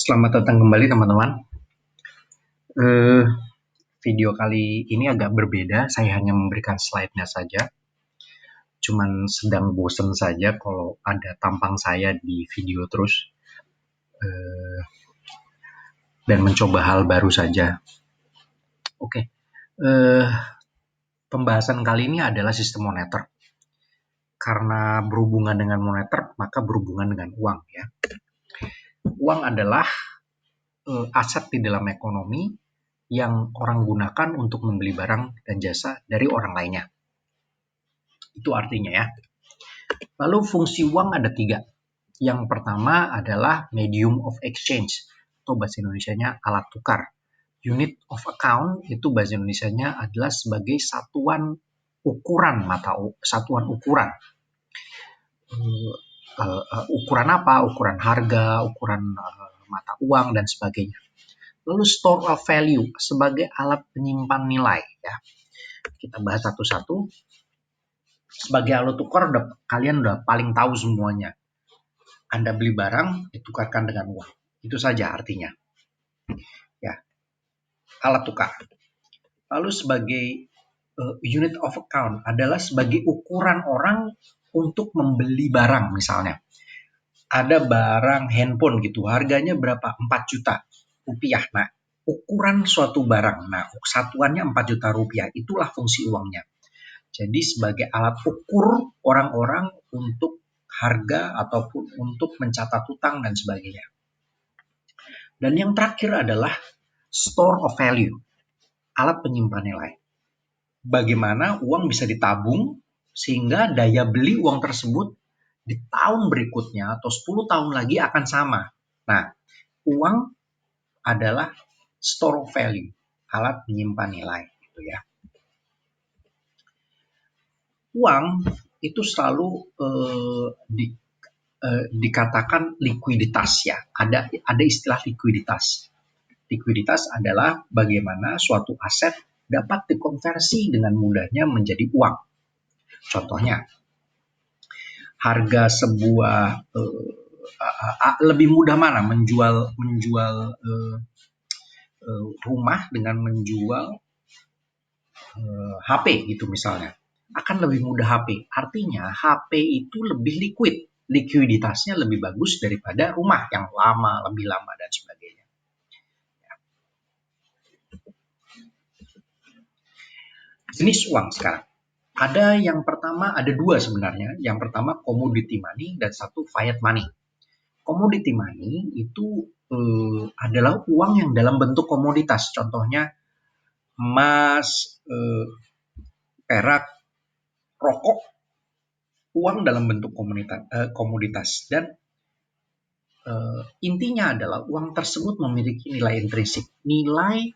Selamat datang kembali teman-teman. Eh, Video kali ini agak berbeda. Saya hanya memberikan slide-nya saja. Cuman sedang bosen saja kalau ada tampang saya di video terus. Eh, dan mencoba hal baru saja. Oke. Pembahasan kali ini adalah sistem moneter. Karena berhubungan dengan moneter, maka berhubungan dengan uang ya. Uang adalah aset di dalam ekonomi yang orang gunakan untuk membeli barang dan jasa dari orang lainnya. Itu artinya ya. Lalu fungsi uang ada 3. Yang pertama adalah medium of exchange, atau bahasa Indonesianya alat tukar. Unit of account itu bahasa Indonesianya adalah sebagai satuan ukuran satuan ukuran. Ukuran apa? Ukuran harga, ukuran mata uang dan sebagainya. Lalu store of value sebagai alat penyimpan nilai ya. Kita bahas satu-satu. Sebagai alat tukar kalian udah paling tahu semuanya. Anda beli barang ditukarkan dengan uang. Itu saja artinya. Ya. Alat tukar. Lalu sebagai unit of account adalah sebagai ukuran orang untuk membeli barang misalnya. Ada barang handphone gitu, harganya berapa? 4 juta rupiah. Nah, ukuran suatu barang. Nah, satuannya 4 juta rupiah. Itulah fungsi uangnya. Jadi sebagai alat ukur orang-orang untuk harga ataupun untuk mencatat utang dan sebagainya. Dan yang terakhir adalah store of value, alat penyimpan nilai. Bagaimana uang bisa ditabung sehingga daya beli uang tersebut di tahun berikutnya atau 10 tahun lagi akan sama. Nah, uang adalah store of value, alat penyimpan nilai gitu ya. Uang itu selalu dikatakan likuiditas ya. Ada istilah likuiditas. Likuiditas adalah bagaimana suatu aset dapat dikonversi dengan mudahnya menjadi uang. Contohnya, harga sebuah lebih mudah mana menjual rumah dengan menjual HP gitu misalnya. Akan lebih mudah HP. Artinya HP itu lebih liquid. Likuiditasnya lebih bagus daripada rumah yang lama, lebih lama dan sebagainya. Jenis uang sekarang. Ada yang pertama, ada 2 sebenarnya. Yang pertama commodity money dan satu fiat money. Commodity money itu adalah uang yang dalam bentuk komoditas. Contohnya emas, perak, rokok, uang dalam bentuk komoditas. Dan intinya adalah uang tersebut memiliki nilai intrinsik. Nilai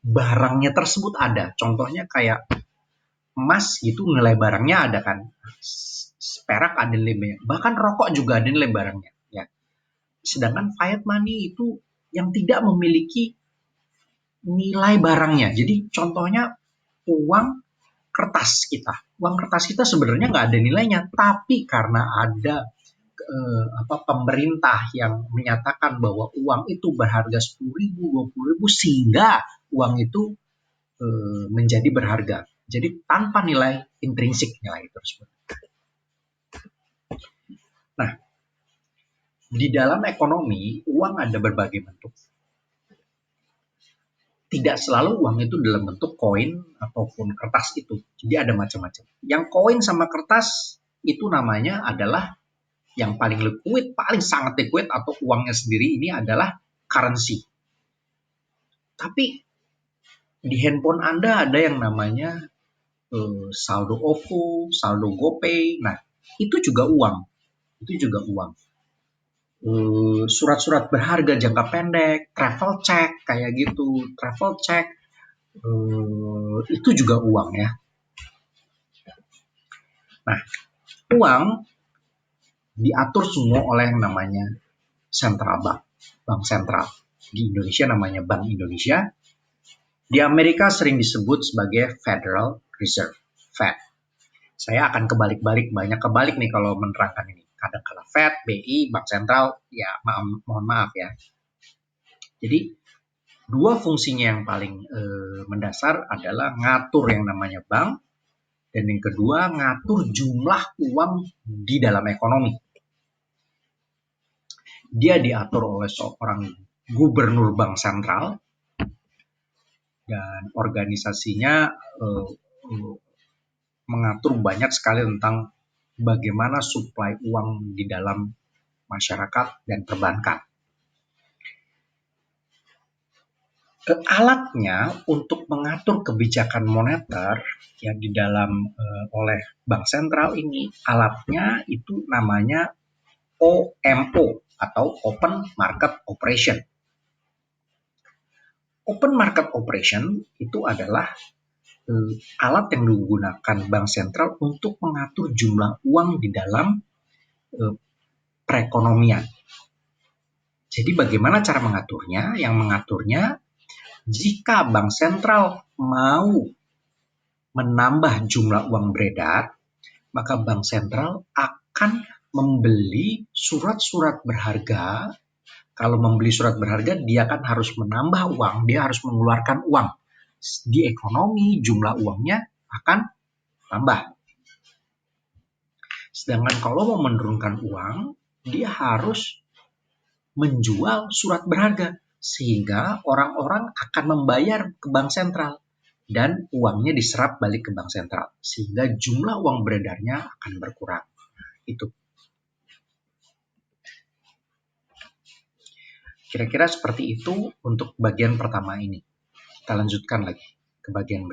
barangnya tersebut ada. Contohnya kayak emas gitu, nilai barangnya ada kan. Perak ada nilai, bahkan rokok juga ada nilai barangnya ya. Sedangkan fiat money itu yang tidak memiliki nilai barangnya. Jadi contohnya uang kertas kita. Uang kertas kita sebenarnya nggak ada nilainya, tapi karena ada pemerintah yang menyatakan bahwa uang itu berharga 10.000, 20.000 sehingga uang itu menjadi berharga. Jadi tanpa nilai intrinsik nilai tersebut. Nah, di dalam ekonomi uang ada berbagai bentuk. Tidak selalu uang itu dalam bentuk koin ataupun kertas itu. Jadi ada macam-macam. Yang koin sama kertas itu namanya adalah yang paling liquid, paling sangat liquid atau uangnya sendiri ini adalah currency. Tapi di handphone Anda ada yang namanya saldo OVO, saldo GoPay. Nah, itu juga uang. Surat-surat berharga jangka pendek, travel check kayak gitu, travel check itu juga uang ya. Nah, uang diatur semua oleh yang namanya central bank sentral. Di Indonesia namanya Bank Indonesia. Di Amerika sering disebut sebagai Federal Reserve, Fed. Saya akan banyak kebalik nih kalau menerangkan ini. kadang-kala Fed, BI, Bank Sentral, ya mohon maaf ya. Jadi dua fungsinya yang paling mendasar adalah ngatur yang namanya bank, dan yang kedua ngatur jumlah uang di dalam ekonomi. Dia diatur oleh seorang gubernur bank sentral, dan organisasinya mengatur banyak sekali tentang bagaimana suplai uang di dalam masyarakat dan perbankan. Alatnya untuk mengatur kebijakan moneter yang di dalam oleh bank sentral ini, alatnya itu namanya OMO atau Open Market Operation. Open Market Operation itu adalah alat yang digunakan bank sentral untuk mengatur jumlah uang di dalam perekonomian. Jadi bagaimana cara mengaturnya? Yang mengaturnya, jika bank sentral mau menambah jumlah uang beredar, maka bank sentral akan membeli surat-surat berharga. Kalau membeli surat berharga, dia kan harus menambah uang, dia harus mengeluarkan uang. Di ekonomi, jumlah uangnya akan tambah. Sedangkan kalau mau menurunkan uang, dia harus menjual surat berharga, sehingga orang-orang akan membayar ke bank sentral dan uangnya diserap balik ke bank sentral, sehingga jumlah uang beredarnya akan berkurang. Itu kira-kira seperti itu untuk bagian pertama ini. Kita lanjutkan lagi ke bagian berikutnya.